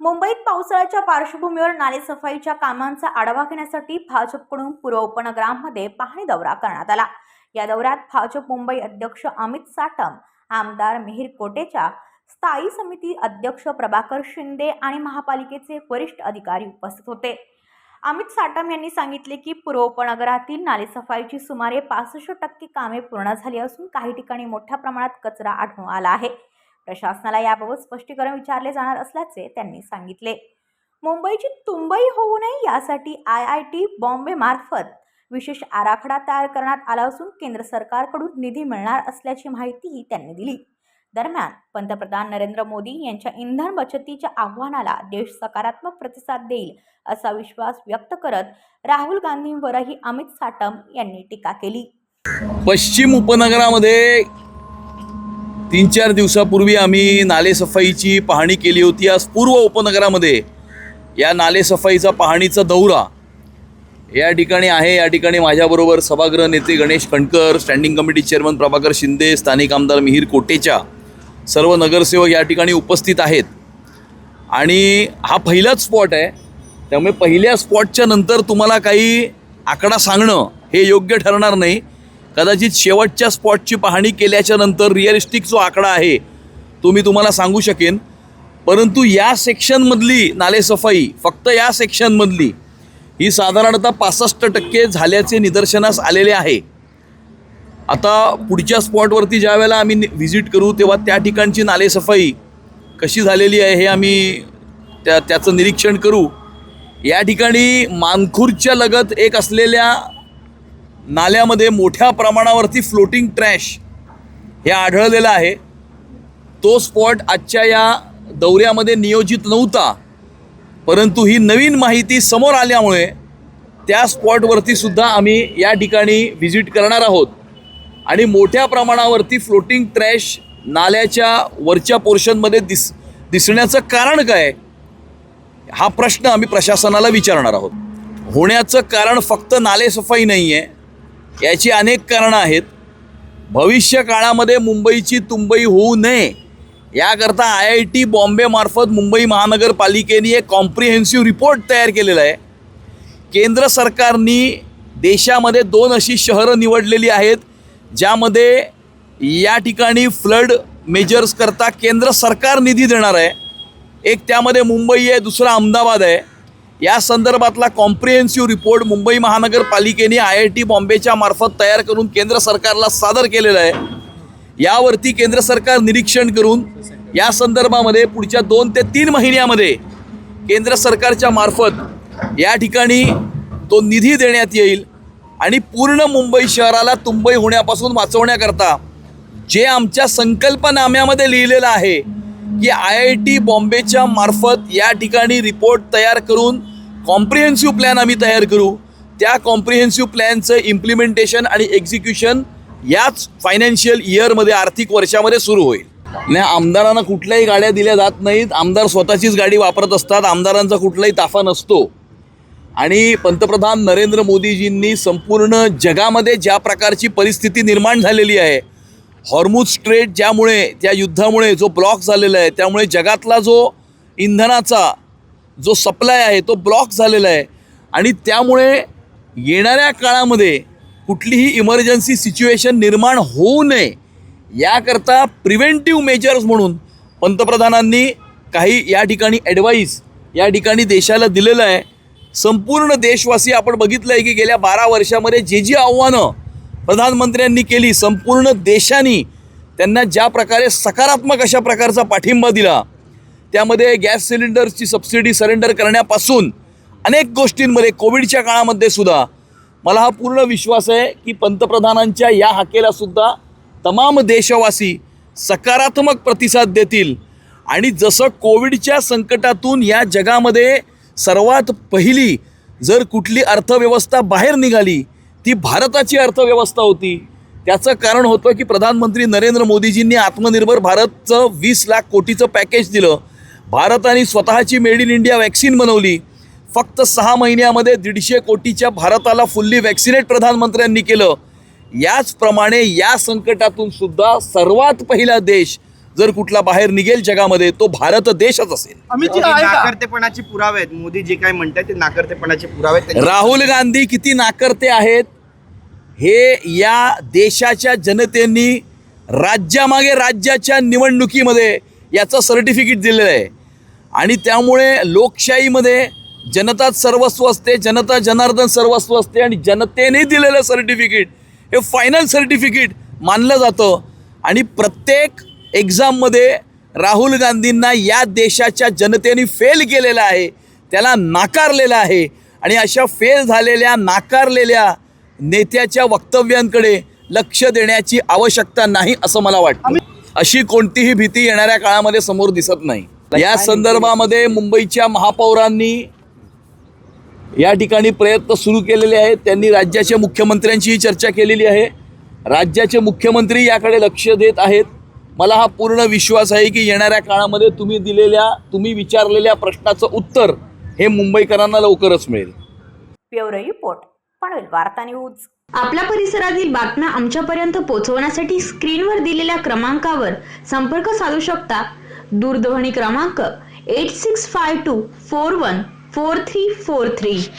मुंबईत पावसाळ्याच्या पार्श्वभूमीवर नालेसफाईच्या कामांचा आढावा घेण्यासाठी भाजपकडून पूर्व उपनगरांमध्ये पाहणी दौरा करण्यात आला। या दौऱ्यात भाजप मुंबई अध्यक्ष अमित साटम, आमदार मिहिर कोटेचा, स्थायी समिती अध्यक्ष प्रभाकर शिंदे आणि महापालिकेचे वरिष्ठ अधिकारी उपस्थित होते। अमित साटम यांनी सांगितले की पूर्व उपनगरातील नालेसफाईची सुमारे 65% कामे पूर्ण झाली असून काही ठिकाणी मोठ्या प्रमाणात कचरा आढळून आला आहे। प्रशासनाला याबाबत स्पष्टीकरण विचारले जाणार असल्याचे त्यांनी सांगितले। मुंबईची तुंबई होऊ नये यासाठी IIT बॉम्बे मार्फत विशेष आराखडा तयार करण्यात आला असून केंद्र सरकारकडून निधी मिळणार असल्याची माहितीही त्यांनी दिली। दरम्यान पंतप्रधान नरेंद्र मोदी यांच्या इंधन बचतीच्या आव्हानाला देश सकारात्मक प्रतिसाद देईल असा विश्वास व्यक्त करत राहुल गांधींवरही अमित साटम यांनी टीका केली। पश्चिम उपनगरामध्ये 3-4 दिवसापूर्वी आम्ही नालेसफाईची पाहणी केली होती। आज पूर्व उपनगरामध्ये या नालेसफाईचा पाहणीचा दौरा या ठिकाणी आहे। या ठिकाणी माझ्याबरोबर सभागृह नेते Ganesh Khandkar, standing committee chairman Prabhakar Shinde, स्थानिक आमदार मिहिर कोटेचा, सर्व नगरसेवक या ठिकाणी उपस्थित आहेत। आणि हा पहिलाच स्पॉट आहे, त्यामुळे पहिल्या स्पॉटच्या नंतर तुम्हाला काही आकडा सांगणं हे योग्य ठरणार नाही। कदाचित शेवटच्या स्पॉटची पाहणी केल्याच्या नंतर रिअलिस्टिक जो आकडा आहे तो मी तुम्हाला सांगू शकेन। परंतु या सेक्शनमधली नालेसफाई, फक्त या सेक्शनमधली ही साधारणतः 65% झाल्याचे निदर्शनास आलेले आहे। आता पुढच्या स्पॉटवरती ज्या वेळेला आम्ही व्हिजिट करू तेव्हा त्या ठिकाणची नालेसफाई कशी झालेली आहे हे आम्ही त्याचं निरीक्षण करू। या ठिकाणी मानखुर्दच्या लगत एक असलेल्या नाल्यामध्ये मोठ्या प्रमाणावरती फ्लोटिंग ट्रॅश हे आढळलेलं आहे। तो स्पॉट आजच्या या दौऱ्यामध्ये नियोजित नव्हता, परंतु ही नवीन माहिती समोर आल्यामुळे त्या स्पॉटवरती सुद्धा आम्ही या ठिकाणी व्हिजिट करणार आहोत। आणि मोठ्या प्रमाणावरती फ्लोटिंग ट्रॅश नाल्याच्या वरच्या पोर्शनमध्ये दिसण्याचं कारण काय, हा प्रश्न आम्ही प्रशासनाला विचारणार आहोत। होण्याचं कारण फक्त नालेसफाई नाही आहे, याची अनेक कारणं आहेत। भविष्य काळामध्ये मुंबईची तुंबई होऊ नये याकरता IIT बॉम्बे मार्फत मुंबई महानगरपालिकेने एक कॉम्प्रिहेन्सिव्ह रिपोर्ट तयार केलेला आहे। केंद्र सरकारने देशामध्ये 2 अशी शहरं निवडलेली आहेत ज्यामध्ये या ठिकाणी फ्लड मेजर्स करता केंद्र सरकार निधी देणार आहे। एक त्यामध्ये मुंबई आहे, दुसरा अहमदाबाद आहे। या संदर्भातला कॉम्प्रिहेन्सिव्ह रिपोर्ट मुंबई महानगरपालिकेने IIT बॉम्बेच्या मार्फत तयार करून केंद्र सरकारला सादर केलेला आहे। यावरती केंद्र सरकार निरीक्षण करून या संदर्भामध्ये पुढच्या 2 ते 3 महिन्यामध्ये केंद्र सरकारच्या मार्फत या ठिकाणी तो निधी देण्यात येईल। आणि पूर्ण मुंबई शहराला तुंबई होण्यापासून वाचवण्याकरता जे आमच्या संकल्पनाम्यामध्ये लिहिलेलं आहे की IIT बॉम्बेच्या मार्फत या ठिकाणी रिपोर्ट तयार करून कॉम्प्रिहेन्सिव्ह प्लॅन आम्ही तयार करू। त्या कॉम्प्रिहेन्सिव्ह प्लॅनचं इम्प्लिमेंटेशन आणि एक्झिक्युशन याच फायनान्शियल इयरमध्ये, आर्थिक वर्षामध्ये सुरू होईल। नाही, आमदारांना कुठल्याही गाड्या दिल्या जात नाहीत। आमदार स्वतःचीच गाडी वापरत असतात, आमदारांचा कुठलाही ताफा नसतो। आणि पंतप्रधान नरेंद्र मोदीजींनी संपूर्ण जगामध्ये ज्या प्रकारची परिस्थिती निर्माण झालेली आहे, हॉर्मुझ स्ट्रेट ज्यामुळे त्या युद्धामुळे जो ब्लॉक झालेला आहे, त्यामुळे जगातला जो इंधनाचा जो सप्लाय आहे तो ब्लॉक झालेला आहे। आणि त्यामुळे येणाऱ्या काळामध्ये कुठलीही इमर्जन्सी सिच्युएशन निर्माण होऊ नये याकरता प्रिव्हेंटिव्ह मेजर्स म्हणून पंतप्रधानांनी काही या ठिकाणी ॲडवाईस या ठिकाणी देशाला दिलेलं आहे। संपूर्ण देशवासी आपण बघितलं आहे की गेल्या 12 वर्षामध्ये जी आव्हानं प्रधानमंत्र्यांनी केली, संपूर्ण देशाने त्यांना ज्या प्रकारे सकारात्मक अशा प्रकारचा पाठिंबा दिला, त्यामध्ये गॅस सिलेंडरची सबसिडी सरेंडर करण्यापासून अनेक गोष्टींमध्ये कोविडच्या काळामध्ये सुद्धा मला हा पूर्ण विश्वास आहे की पंतप्रधानांच्या या हाकेलासुद्धा तमाम देशवासी सकारात्मक प्रतिसाद देतील। आणि जसं कोविडच्या संकटातून या जगामध्ये सर्वात पहिली जर कुठली अर्थव्यवस्था बाहेर निघाली ती भारताची अर्थव्यवस्था होती। त्याचं कारण होतं की प्रधानमंत्री नरेंद्र मोदीजींनी आत्मनिर्भर भारतचं 20 लाख कोटीचं पॅकेज दिलं। भारताने स्वतःची मेड इन इंडिया वॅक्सिन बनवली. फक्त 6 महिन्यामध्ये 150 कोटीच्या भारताला फुल्ली वॅक्सिनेट प्रधानमंत्र्यांनी केलं. याचप्रमाणे या संकटातून सुद्धा सर्वात पहिला देश जर कुठला बाहेर निघेल जगामध्ये तो भारत देशच असेल. नाकर्तेपणाचे पुरावे आहेत. मोदी जे काय म्हणतात ते नाकर्तेपणाचे पुरावे आहेत. राहुल गांधी किती नाकर्ते आहेत हे या देशाच्या जनतेने राज्यामागे राज्याच्या निवडणुकीमध्ये याचं सर्टिफिकेट दिलेलं आहे. आणि त्यामुळे लोकशाहीमध्ये जनताच सर्वस्व असते, जनता जनार्दन सर्वस्व असते आणि जनतेने दिलेलं सर्टिफिकेट हे फायनल सर्टिफिकेट मानलं जातं. आणि प्रत्येक एक्झाममध्ये राहुल गांधींना या देशाच्या जनतेने फेल केलेलं आहे, त्याला नाकारलेलं आहे. आणि अशा फेल झालेल्या नाकारलेल्या नेत्याच्या वक्तव्यांकडे लक्ष देण्याची आवश्यकता नाही असं मला वाटतं. अशी कोणतीही भीती येणाऱ्या काळामध्ये समोर दिसत नाही. या संदर्भामध्ये मुंबईच्या महापौरांनी या ठिकाणी प्रयत्न सुरू केलेले आहेत. त्यांनी राज्याच्या मुख्यमंत्र्यांचीही चर्चा केलेली आहे. राज्याचे मुख्यमंत्री याकडे लक्ष देत आहेत. मला हा पूर्ण विश्वास आहे की येणाऱ्या काळामध्ये तुम्ही विचारलेल्या प्रश्नाचं उत्तर हे मुंबईकरांना लवकरच मिळेल. ब्युरो रिपोर्ट, पनवेल वार्ता न्यूज. आपल्या परिसरातील बातम्या आमच्यापर्यंत पोहोचवण्यासाठी स्क्रीनवर दिलेल्या क्रमांकावर संपर्क साधू शकता. दूरध्वनी क्रमांक 8652414343.